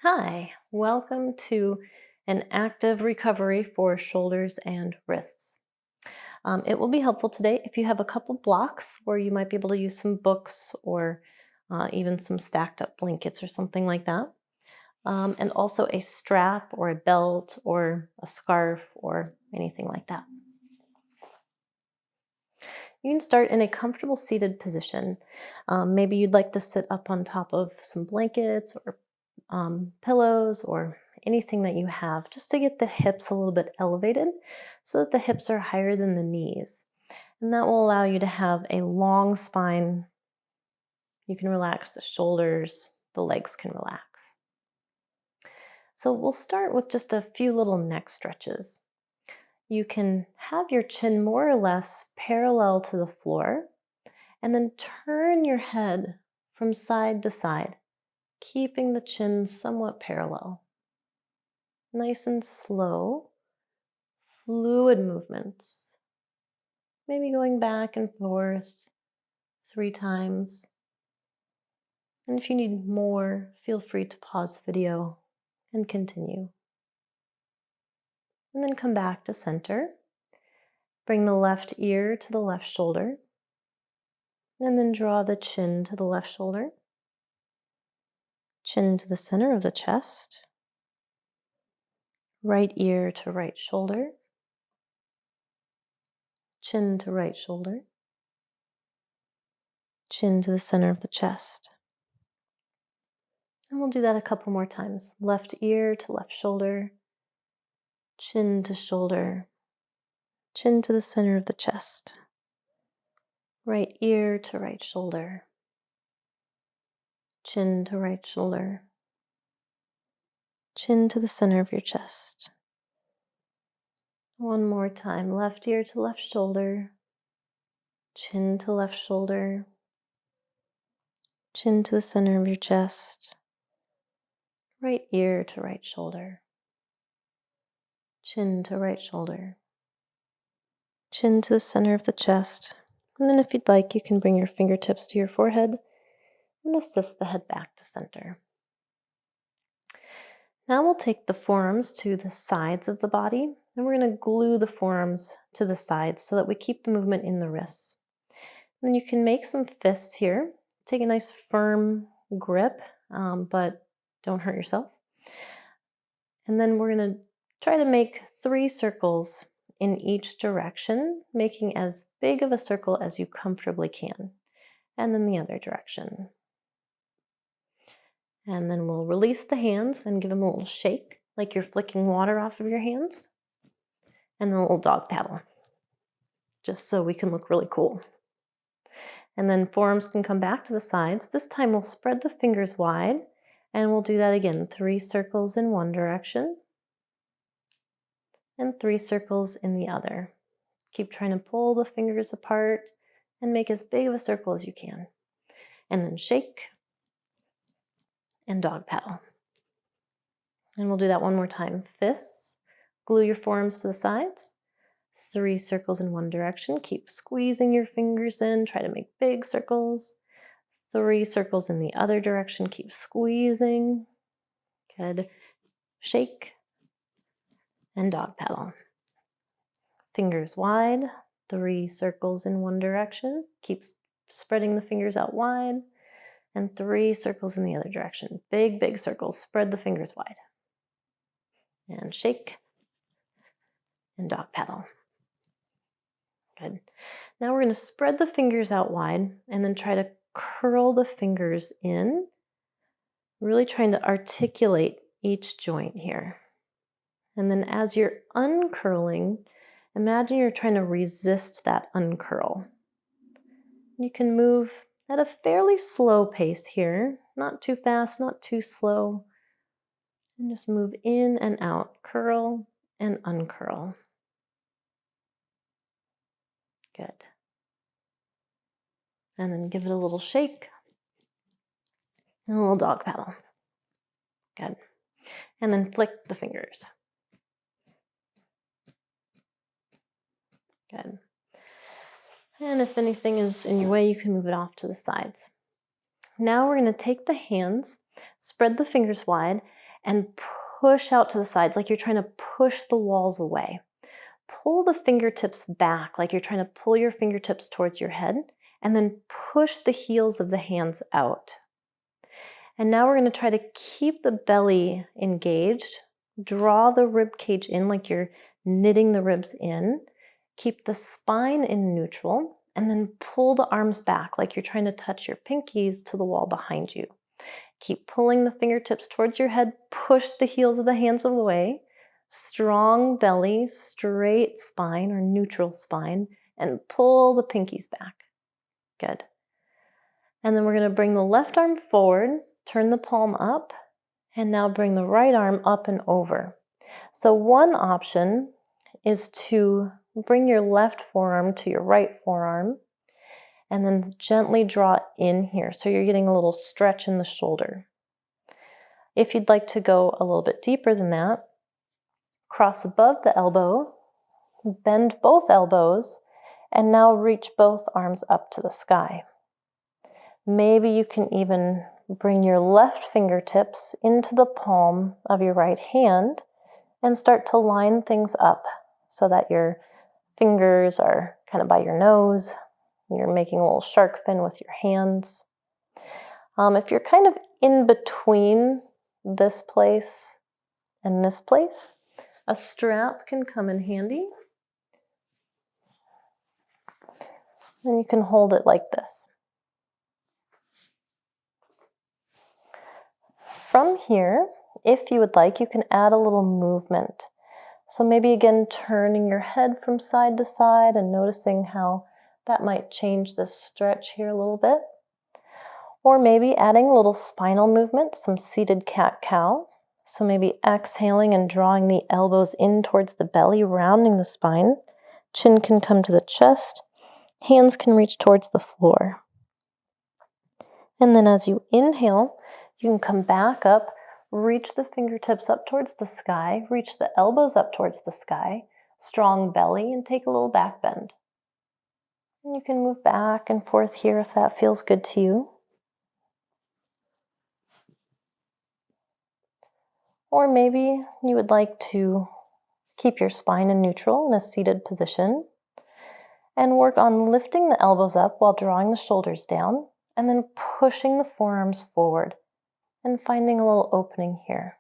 Hi, welcome to an active recovery for shoulders and wrists. It will be helpful today if you have a couple blocks where you might be able to use some books or even some stacked up blankets or something like that. And also a strap or a belt or a scarf or anything like that. You can start in a comfortable seated position. Maybe you'd like to sit up on top of some blankets or pillows or anything that you have just to get the hips a little bit elevated so that the hips are higher than the knees. And that will allow you to have a long spine. You can relax the shoulders, the legs can relax. So we'll start with just a few little neck stretches. You can have your chin more or less parallel to the floor and then turn your head from side to side, keeping the chin somewhat parallel. Nice and slow, fluid movements. Maybe going back and forth 3 times. And if you need more, feel free to pause the video and continue. And then come back to center. Bring the left ear to the left shoulder. And then draw the chin to the left shoulder. Chin to the center of the chest. Right ear to right shoulder. Chin to right shoulder. Chin to the center of the chest. And we'll do that a couple more times. Left ear to left shoulder. Chin to shoulder. Chin to the center of the chest. Right ear to right shoulder. Chin to right shoulder. Chin to the center of your chest. One more time. Left ear to left shoulder. Chin to left shoulder. Chin to the center of your chest. Right ear to right shoulder. Chin to right shoulder. Chin to the center of the chest. And then if you'd like, you can bring your fingertips to your forehead and assist the head back to center. Now we'll take the forearms to the sides of the body, and we're going to glue the forearms to the sides so that we keep the movement in the wrists. And then you can make some fists here. Take a nice firm grip, but don't hurt yourself. And then we're going to try to make 3 circles in each direction, making as big of a circle as you comfortably can. And then the other direction. And then we'll release the hands and give them a little shake, like you're flicking water off of your hands. And then a little dog paddle, just so we can look really cool. And then forearms can come back to the sides. This time we'll spread the fingers wide, and we'll do that again. 3 circles in one direction, and 3 circles in the other. Keep trying to pull the fingers apart and make as big of a circle as you can. And then shake and dog paddle. And we'll do that one more time. Fists, glue your forearms to the sides. 3 circles in one direction. Keep squeezing your fingers in. Try to make big circles. 3 circles in the other direction. Keep squeezing. Good. Shake and dog paddle. Fingers wide. 3 circles in one direction. Keep spreading the fingers out wide. And 3 circles in the other direction. Big, big circles. Spread the fingers wide. And shake and dog paddle. Good. Now we're going to spread the fingers out wide and then try to curl the fingers in, really trying to articulate each joint here. And then as you're uncurling, imagine you're trying to resist that uncurl. You can move at a fairly slow pace here, not too fast, not too slow. And just move in and out, curl and uncurl. Good. And then give it a little shake and a little dog paddle. Good. And then flick the fingers. Good. And if anything is in your way, you can move it off to the sides. Now we're going to take the hands, spread the fingers wide, and push out to the sides like you're trying to push the walls away. Pull the fingertips back like you're trying to pull your fingertips towards your head, and then push the heels of the hands out. And now we're going to try to keep the belly engaged. Draw the rib cage in like you're knitting the ribs in. Keep the spine in neutral, and then pull the arms back like you're trying to touch your pinkies to the wall behind you. Keep pulling the fingertips towards your head. Push the heels of the hands away. Strong belly, straight spine or neutral spine, and pull the pinkies back. Good. And then we're going to bring the left arm forward, turn the palm up, and now bring the right arm up and over. So one option is to bring your left forearm to your right forearm and then gently draw it in here. So you're getting a little stretch in the shoulder. If you'd like to go a little bit deeper than that, cross above the elbow, bend both elbows, and now reach both arms up to the sky. Maybe you can even bring your left fingertips into the palm of your right hand and start to line things up so that your fingers are kind of by your nose. You're making a little shark fin with your hands. If you're kind of in between this place and this place, a strap can come in handy. And you can hold it like this. From here, if you would like, you can add a little movement. So maybe again, turning your head from side to side and noticing how that might change this stretch here a little bit. Or maybe adding a little spinal movement, some seated cat-cow. So maybe exhaling and drawing the elbows in towards the belly, rounding the spine. Chin can come to the chest. Hands can reach towards the floor. And then as you inhale, you can come back up, reach the fingertips up towards the sky, reach the elbows up towards the sky, strong belly, and take a little back bend. And you can move back and forth here if that feels good to you. Or maybe you would like to keep your spine in neutral in a seated position and work on lifting the elbows up while drawing the shoulders down and then pushing the forearms forward and finding a little opening here.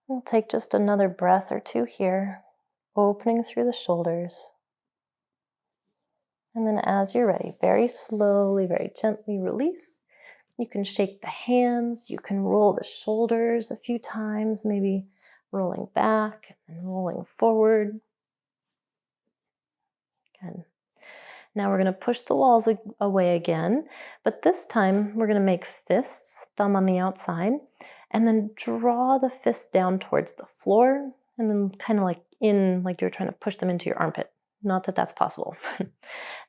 We'll take just another breath or two here, opening through the shoulders. And then as you're ready, very slowly, very gently release. You can shake the hands, you can roll the shoulders a few times, maybe rolling back and rolling forward. Good. Now we're going to push the walls away again, but this time we're going to make fists, thumb on the outside, and then draw the fists down towards the floor, and then kind of like you're trying to push them into your armpit. Not that that's possible.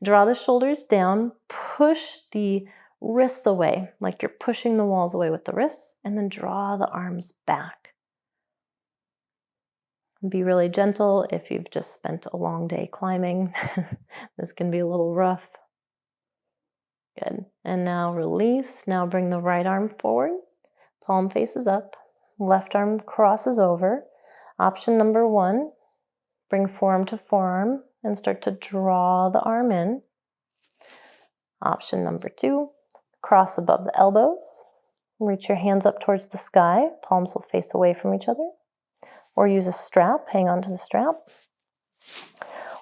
Draw the shoulders down, push the wrists away, like you're pushing the walls away with the wrists, and then draw the arms back. Be really gentle if you've just spent a long day climbing. This can be a little rough. Good. And now release. Now bring the right arm forward. Palm faces up. Left arm crosses over. Option number 1, bring forearm to forearm and start to draw the arm in. Option number 2, cross above the elbows. Reach your hands up towards the sky. Palms will face away from each other. Or use a strap, hang on to the strap.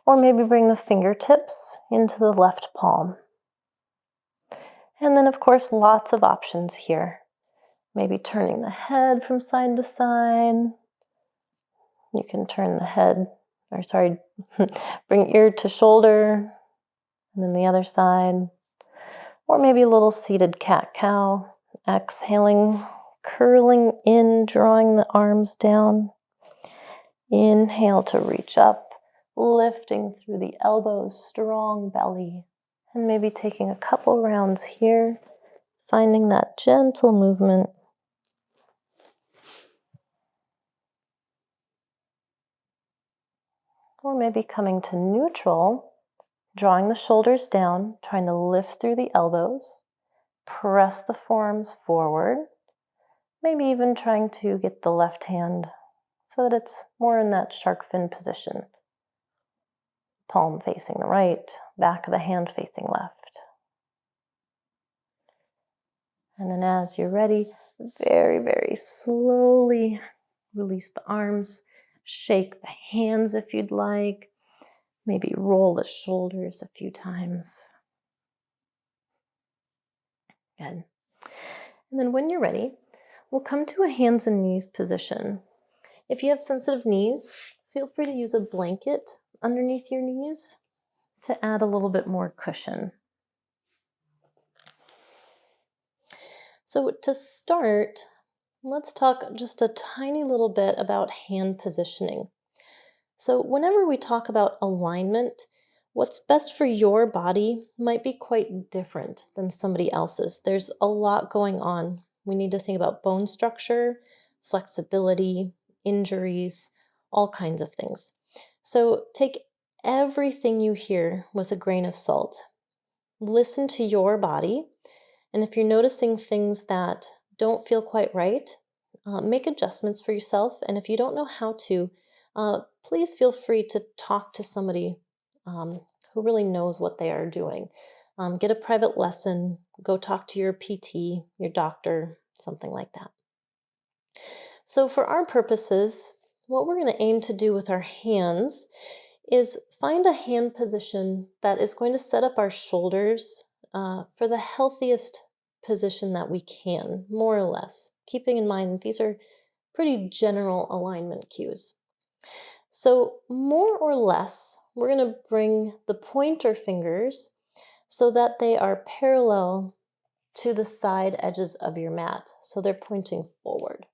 Or maybe bring the fingertips into the left palm. And then, of course, lots of options here. Maybe turning the head from side to side. You can turn the head, bring ear to shoulder, and then the other side. Or maybe a little seated cat-cow. Exhaling, curling in, drawing the arms down. Inhale to reach up, lifting through the elbows, strong belly, and maybe taking a couple rounds here, finding that gentle movement. Or maybe coming to neutral, drawing the shoulders down, trying to lift through the elbows, press the forearms forward, Maybe even trying to get the left hand so that it's more in that shark fin position. Palm facing the right, back of the hand facing left. And then as you're ready, very, very slowly release the arms, shake the hands if you'd like, maybe roll the shoulders a few times. Good. And then when you're ready, we'll come to a hands and knees position. If you have sensitive knees, feel free to use a blanket underneath your knees to add a little bit more cushion. So to start, let's talk just a tiny little bit about hand positioning. So whenever we talk about alignment, what's best for your body might be quite different than somebody else's. There's a lot going on. We need to think about bone structure, flexibility, injuries, all kinds of things. So take everything you hear with a grain of salt. Listen to your body, and if you're noticing things that don't feel quite right, make adjustments for yourself. And if you don't know how to, please feel free to talk to somebody who really knows what they are doing. Get a private lesson, go talk to your PT, your doctor, something like that. So for our purposes, what we're going to aim to do with our hands is find a hand position that is going to set up our shoulders for the healthiest position that we can, more or less, keeping in mind that these are pretty general alignment cues. So more or less, we're going to bring the pointer fingers so that they are parallel to the side edges of your mat. So they're pointing forward.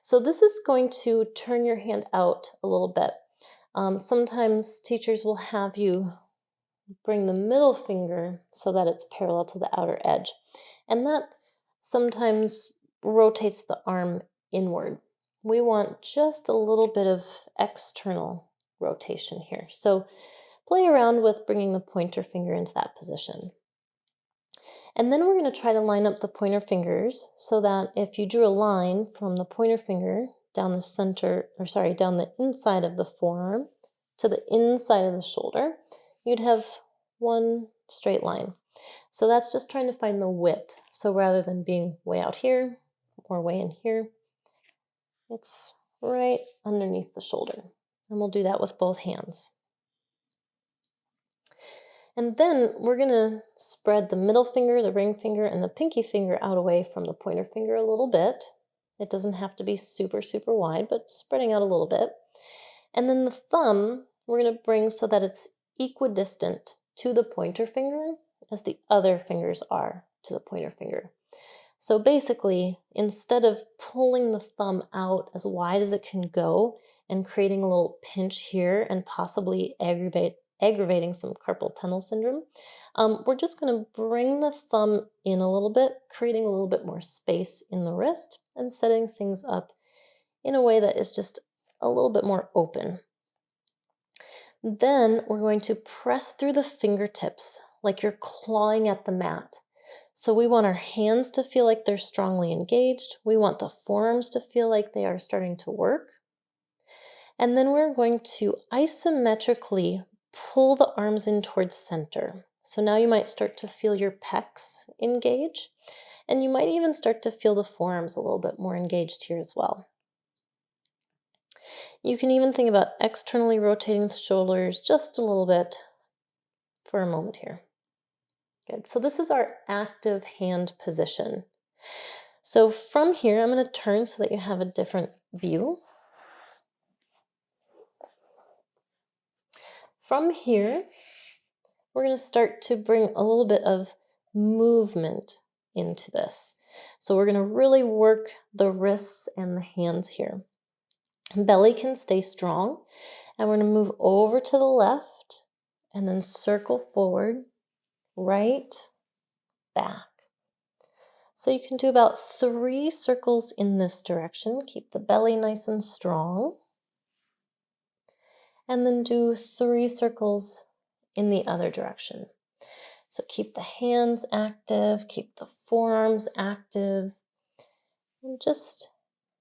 So this is going to turn your hand out a little bit. Sometimes teachers will have you bring the middle finger so that it's parallel to the outer edge. And that sometimes rotates the arm inward. We want just a little bit of external rotation here. So play around with bringing the pointer finger into that position. And then we're going to try to line up the pointer fingers so that if you drew a line from the pointer finger down the down the inside of the forearm to the inside of the shoulder, you'd have one straight line. So that's just trying to find the width. So rather than being way out here or way in here, it's right underneath the shoulder. And we'll do that with both hands. And then we're going to spread the middle finger, the ring finger, and the pinky finger out away from the pointer finger a little bit. It doesn't have to be super, super wide, but spreading out a little bit. And then the thumb, we're going to bring so that it's equidistant to the pointer finger as the other fingers are to the pointer finger. So basically, instead of pulling the thumb out as wide as it can go and creating a little pinch here and possibly aggravating some carpal tunnel syndrome, we're just going to bring the thumb in a little bit, creating a little bit more space in the wrist and setting things up in a way that is just a little bit more open. Then we're going to press through the fingertips like you're clawing at the mat. So we want our hands to feel like they're strongly engaged. We want the forearms to feel like they are starting to work. And then we're going to isometrically pull the arms in towards center. So now you might start to feel your pecs engage, and you might even start to feel the forearms a little bit more engaged here as well. You can even think about externally rotating the shoulders just a little bit for a moment here. Good. So this is our active hand position. So from here, I'm going to turn so that you have a different view. From here, we're going to start to bring a little bit of movement into this. So we're going to really work the wrists and the hands here. Belly can stay strong, and we're going to move over to the left and then circle forward, right, back. So you can do about 3 circles in this direction. Keep the belly nice and strong. And then do 3 circles in the other direction. So keep the hands active, keep the forearms active, And just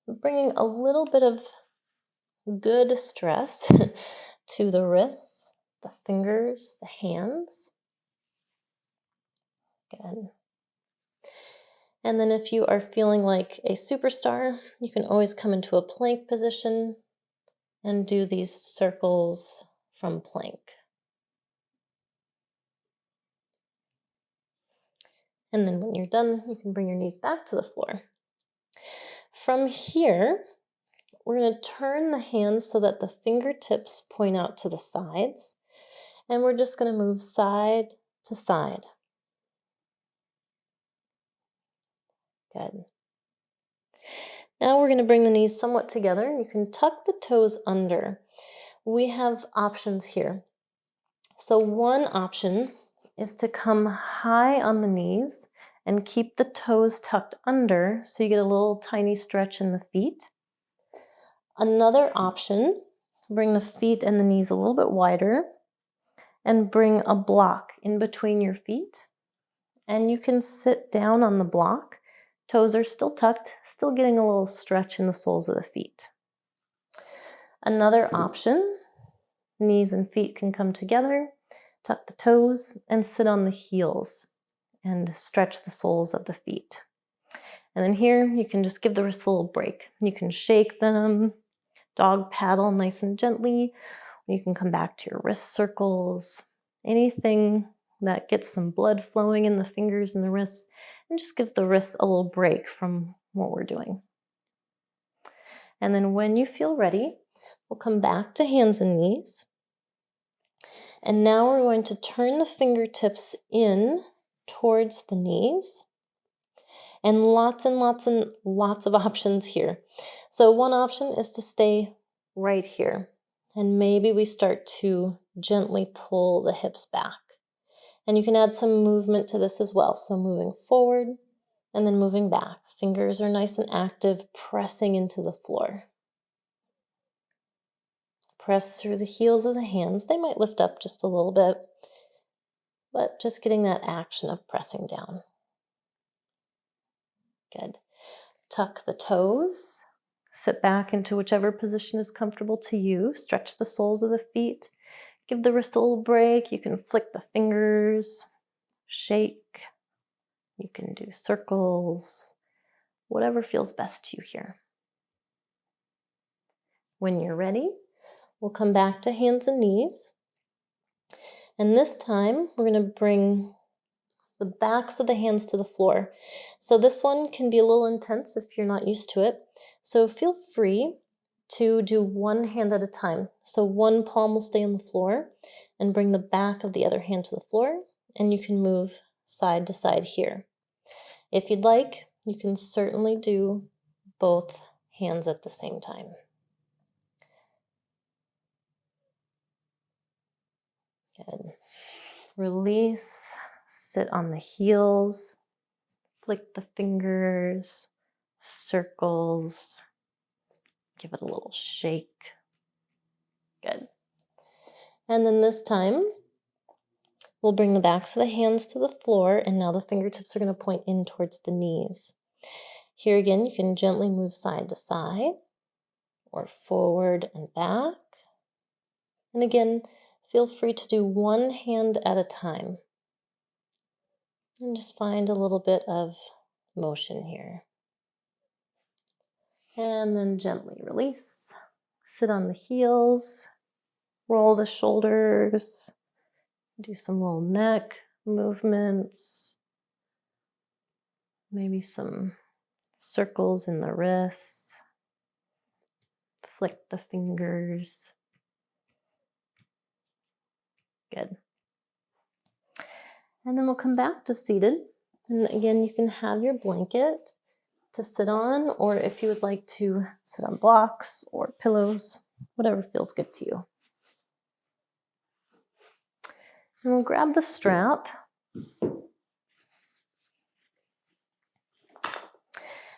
bringing a little bit of good stress to the wrists, the fingers, the hands. Good. And then if you are feeling like a superstar, you can always come into a plank position and do these circles from plank. And then when you're done, you can bring your knees back to the floor. From here, we're going to turn the hands so that the fingertips point out to the sides. And we're just going to move side to side. Good. Now we're going to bring the knees somewhat together. You can tuck the toes under. We have options here. So one option is to come high on the knees and keep the toes tucked under so you get a little tiny stretch in the feet. Another option, bring the feet and the knees a little bit wider and bring a block in between your feet. And you can sit down on the block. Toes are still tucked, still getting a little stretch in the soles of the feet. Another option, knees and feet can come together, tuck the toes, and sit on the heels and stretch the soles of the feet. And then here, you can just give the wrists a little break. You can shake them, dog paddle nice and gently. You can come back to your wrist circles, anything that gets some blood flowing in the fingers and the wrists and just gives the wrists a little break from what we're doing. And then when you feel ready, we'll come back to hands and knees. And now we're going to turn the fingertips in towards the knees. And lots of options here. So one option is to stay right here. And maybe we start to gently pull the hips back. And you can add some movement to this as well. So moving forward and then moving back. Fingers are nice and active, pressing into the floor. Press through the heels of the hands. They might lift up just a little bit, but just getting that action of pressing down. Good. Tuck the toes. Sit back into whichever position is comfortable to you. Stretch the soles of the feet. Give the wrist a little break. You can flick the fingers, shake. You can do circles, whatever feels best to you here. When you're ready, we'll come back to hands and knees. And this time, we're going to bring the backs of the hands to the floor. So this one can be a little intense if you're not used to it. So feel free to do one hand at a time. So one palm will stay on the floor and bring the back of the other hand to the floor, and you can move side to side here. If you'd like, you can certainly do both hands at the same time. Good. Release, sit on the heels, flick the fingers, circles, give it a little shake. Good. And then this time, we'll bring the backs of the hands to the floor, and now the fingertips are going to point in towards the knees. Here again, you can gently move side to side, or forward and back. And again, feel free to do one hand at a time. And just find a little bit of motion here. And then gently release. Sit on the heels, roll the shoulders, do some little neck movements, maybe some circles in the wrists, flick the fingers. Good. And then we'll come back to seated. And again, you can have your blanket to sit on, or if you would like to sit on blocks or pillows, whatever feels good to you. And we'll grab the strap.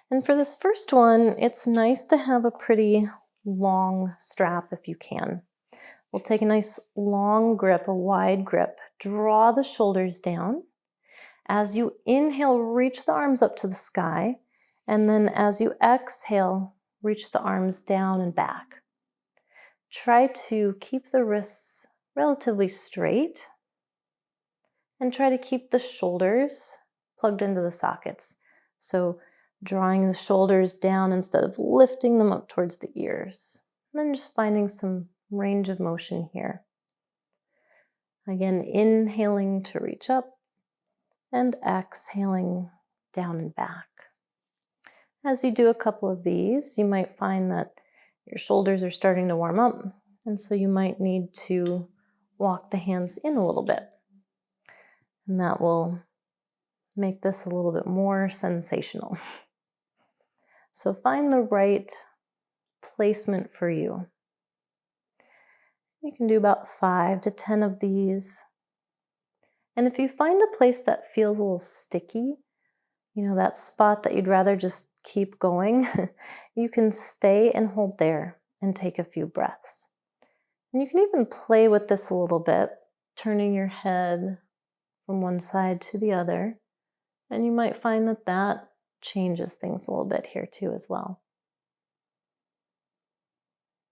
And for this first one, it's nice to have a pretty long strap if you can. We'll take a nice long grip, a wide grip. Draw the shoulders down. As you inhale, reach the arms up to the sky. And then as you exhale, reach the arms down and back. Try to keep the wrists relatively straight and try to keep the shoulders plugged into the sockets. So drawing the shoulders down instead of lifting them up towards the ears. And then just finding some range of motion here. Again, inhaling to reach up and exhaling down and back. As you do a couple of these, you might find that your shoulders are starting to warm up, and so you might need to walk the hands in a little bit. And that will make this a little bit more sensational. So find the right placement for you. You can do about 5 to 10 of these. And if you find a place that feels a little sticky, that spot that you'd rather just keep going, you can stay and hold there and take a few breaths. And you can even play with this a little bit, turning your head from one side to the other. And you might find that that changes things a little bit here too as well.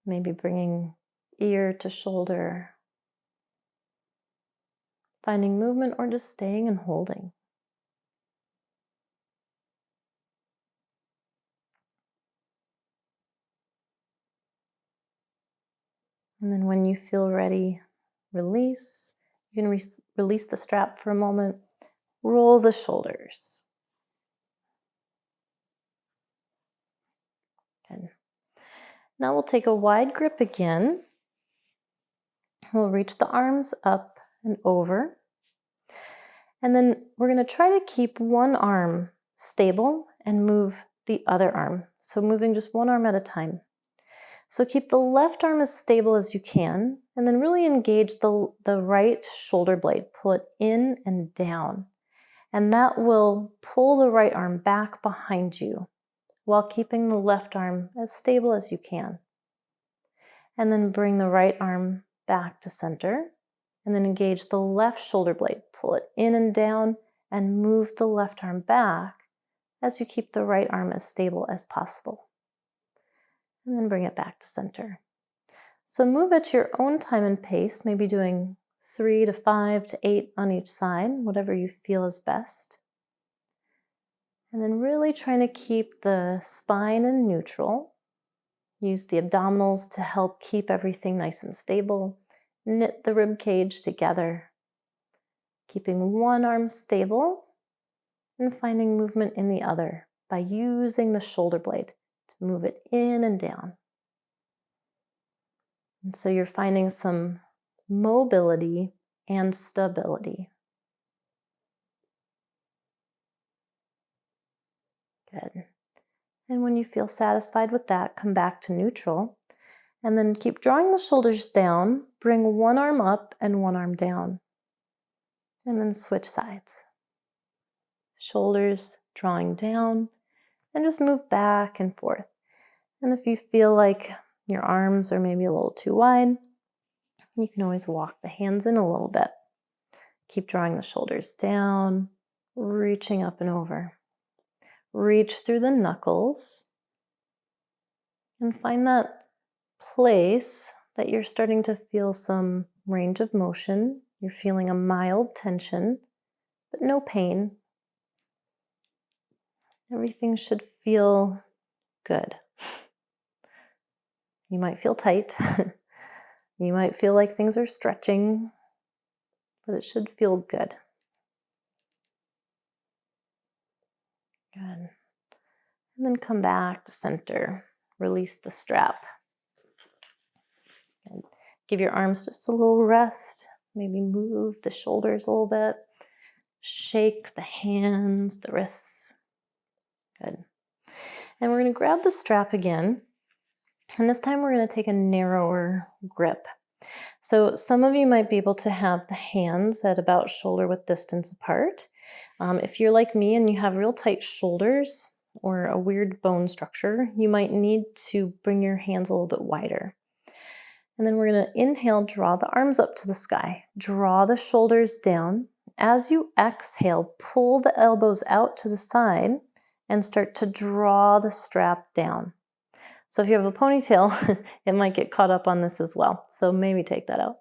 Maybe bringing ear to shoulder, finding movement, or just staying and holding. And then when you feel ready, release. You can release the strap for a moment. Roll the shoulders. Good. Now we'll take a wide grip again. We'll reach the arms up and over. And then we're going to try to keep one arm stable and move the other arm. So moving just one arm at a time. So keep the left arm as stable as you can, and then really engage the right shoulder blade. Pull it in and down. And that will pull the right arm back behind you while keeping the left arm as stable as you can. And then bring the right arm back to center, and then engage the left shoulder blade. Pull it in and down and move the left arm back as you keep the right arm as stable as possible. And then bring it back to center. So move at your own time and pace, maybe doing 3 to 5 to 8 on each side, whatever you feel is best. And then really trying to keep the spine in neutral. Use the abdominals to help keep everything nice and stable. Knit the rib cage together. Keeping one arm stable and finding movement in the other by using the shoulder blade to move it in and down. And so you're finding some mobility and stability. Good. And when you feel satisfied with that, come back to neutral. And then keep drawing the shoulders down. Bring one arm up and one arm down. And then switch sides. Shoulders drawing down. And just move back and forth. And if you feel like your arms are maybe a little too wide, you can always walk the hands in a little bit. Keep drawing the shoulders down, reaching up and over. Reach through the knuckles and find that place that you're starting to feel some range of motion. You're feeling a mild tension, but no pain. Everything should feel good. You might feel tight. You might feel like things are stretching, but it should feel good. Good. And then come back to center. Release the strap. Good. Give your arms just a little rest. Maybe move the shoulders a little bit. Shake the hands, the wrists. Good. And we're going to grab the strap again. And this time we're going to take a narrower grip. So some of you might be able to have the hands at about shoulder width distance apart. If you're like me and you have real tight shoulders or a weird bone structure, you might need to bring your hands a little bit wider. And then we're going to inhale, draw the arms up to the sky. Draw the shoulders down. As you exhale, pull the elbows out to the side and start to draw the strap down. So if you have a ponytail, it might get caught up on this as well. So maybe take that out.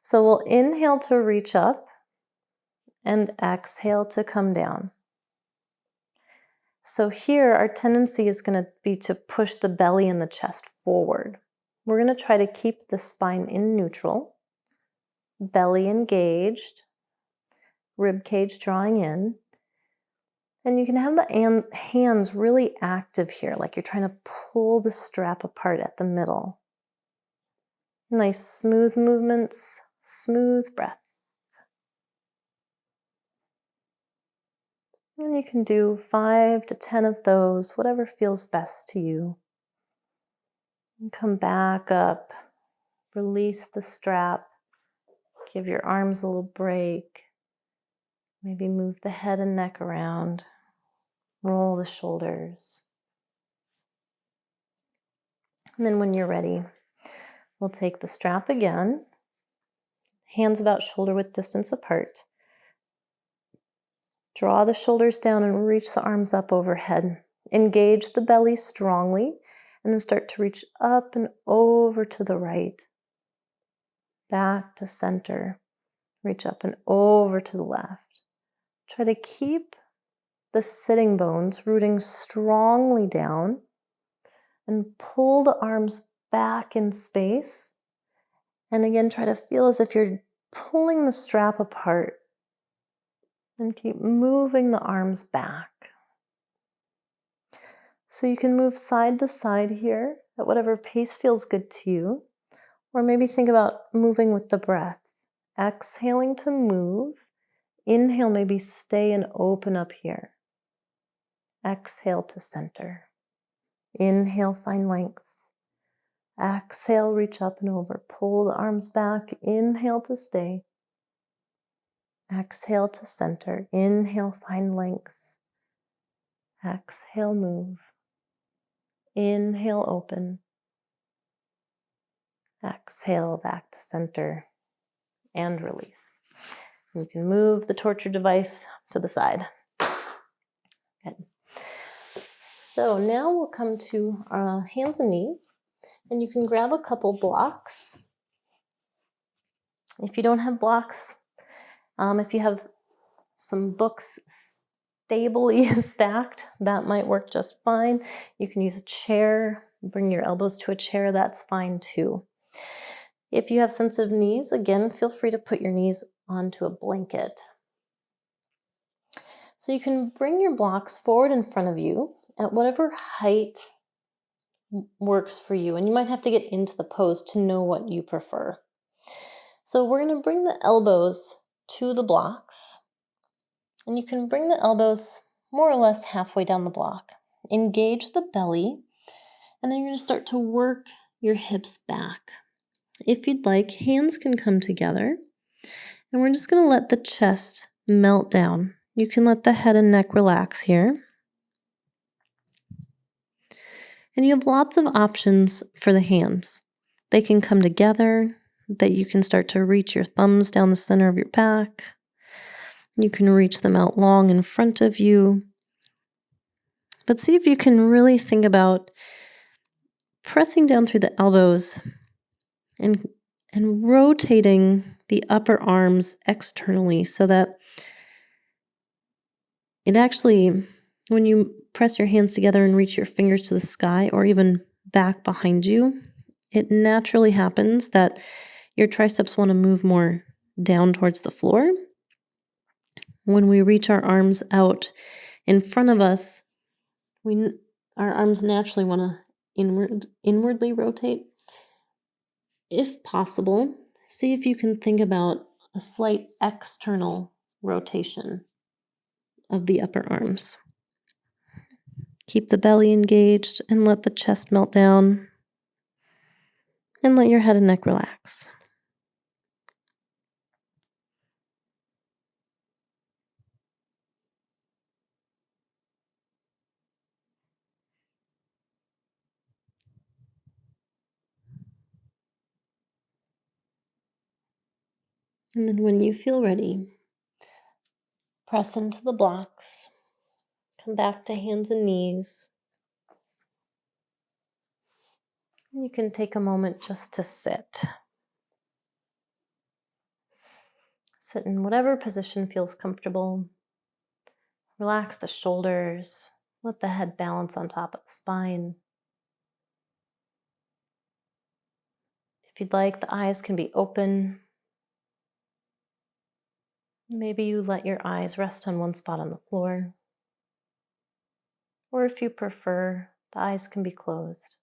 So we'll inhale to reach up and exhale to come down. So here our tendency is going to be to push the belly and the chest forward. We're going to try to keep the spine in neutral, belly engaged, rib cage drawing in. And you can have the hands really active here, like you're trying to pull the strap apart at the middle. Nice smooth movements, smooth breath. And you can do 5 to 10 of those, whatever feels best to you. And come back up, release the strap, give your arms a little break. Maybe move the head and neck around, roll the shoulders. And then when you're ready, we'll take the strap again, hands about shoulder width distance apart. Draw the shoulders down and reach the arms up overhead. Engage the belly strongly, and then start to reach up and over to the right. Back to center. Reach up and over to the left. Try to keep the sitting bones rooting strongly down and pull the arms back in space. And again, try to feel as if you're pulling the strap apart and keep moving the arms back. So you can move side to side here at whatever pace feels good to you, or maybe think about moving with the breath. Exhaling to move. Inhale, maybe stay and open up here. Exhale to center. Inhale, find length. Exhale, reach up and over. Pull the arms back. Inhale to stay. Exhale to center. Inhale, find length. Exhale, move. Inhale, open. Exhale, back to center and release. You can move the torture device to the side. Good. So now we'll come to our hands and knees, and you can grab a couple blocks. If you don't have blocks, if you have some books stably stacked, that might work just fine. You can use a chair, bring your elbows to a chair, that's fine too. If you have sensitive knees, again, feel free to put your knees onto a blanket. So you can bring your blocks forward in front of you at whatever height works for you, and you might have to get into the pose to know what you prefer. So we're going to bring the elbows to the blocks, and you can bring the elbows more or less halfway down the block. Engage the belly, and then you're going to start to work your hips back. If you'd like, hands can come together, and we're just going to let the chest melt down. You can let the head and neck relax here. And you have lots of options for the hands. They can come together, that you can start to reach your thumbs down the center of your back. You can reach them out long in front of you. But see if you can really think about pressing down through the elbows and rotating the upper arms externally so that it actually, when you press your hands together and reach your fingers to the sky or even back behind you, it naturally happens that your triceps want to move more down towards the floor. When we reach our arms out in front of us, our arms naturally want to inwardly rotate. If possible, see if you can think about a slight external rotation of the upper arms. Keep the belly engaged and let the chest melt down. And let your head and neck relax. And then when you feel ready, press into the blocks. Come back to hands and knees. And you can take a moment just to sit. Sit in whatever position feels comfortable. Relax the shoulders. Let the head balance on top of the spine. If you'd like, the eyes can be open. Maybe you let your eyes rest on one spot on the floor. Or if you prefer, the eyes can be closed.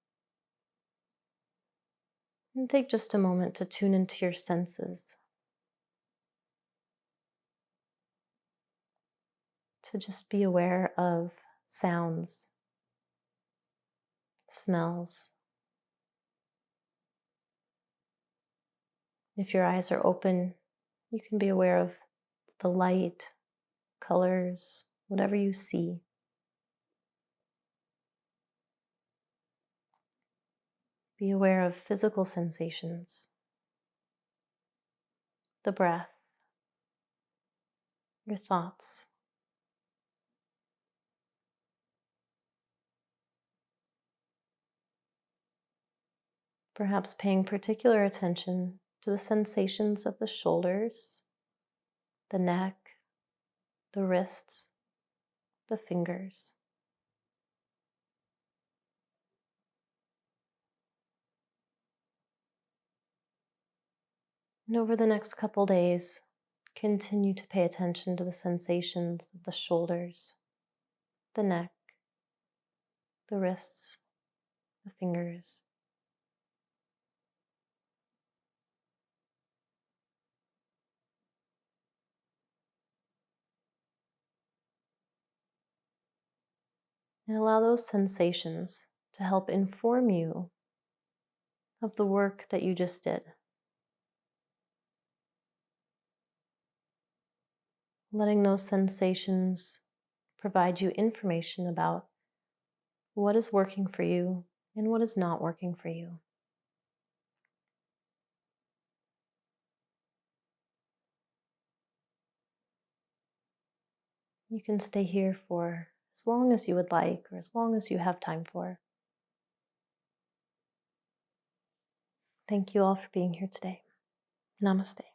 And take just a moment to tune into your senses. To just be aware of sounds, smells. If your eyes are open, you can be aware of the light, colors, whatever you see. Be aware of physical sensations, the breath, your thoughts. Perhaps paying particular attention to the sensations of the shoulders, the neck, the wrists, the fingers. And over the next couple days, continue to pay attention to the sensations of the shoulders, the neck, the wrists, the fingers. And allow those sensations to help inform you of the work that you just did. Letting those sensations provide you information about what is working for you and what is not working for you. You can stay here for as long as you would like or as long as you have time for. Thank you all for being here today. Namaste.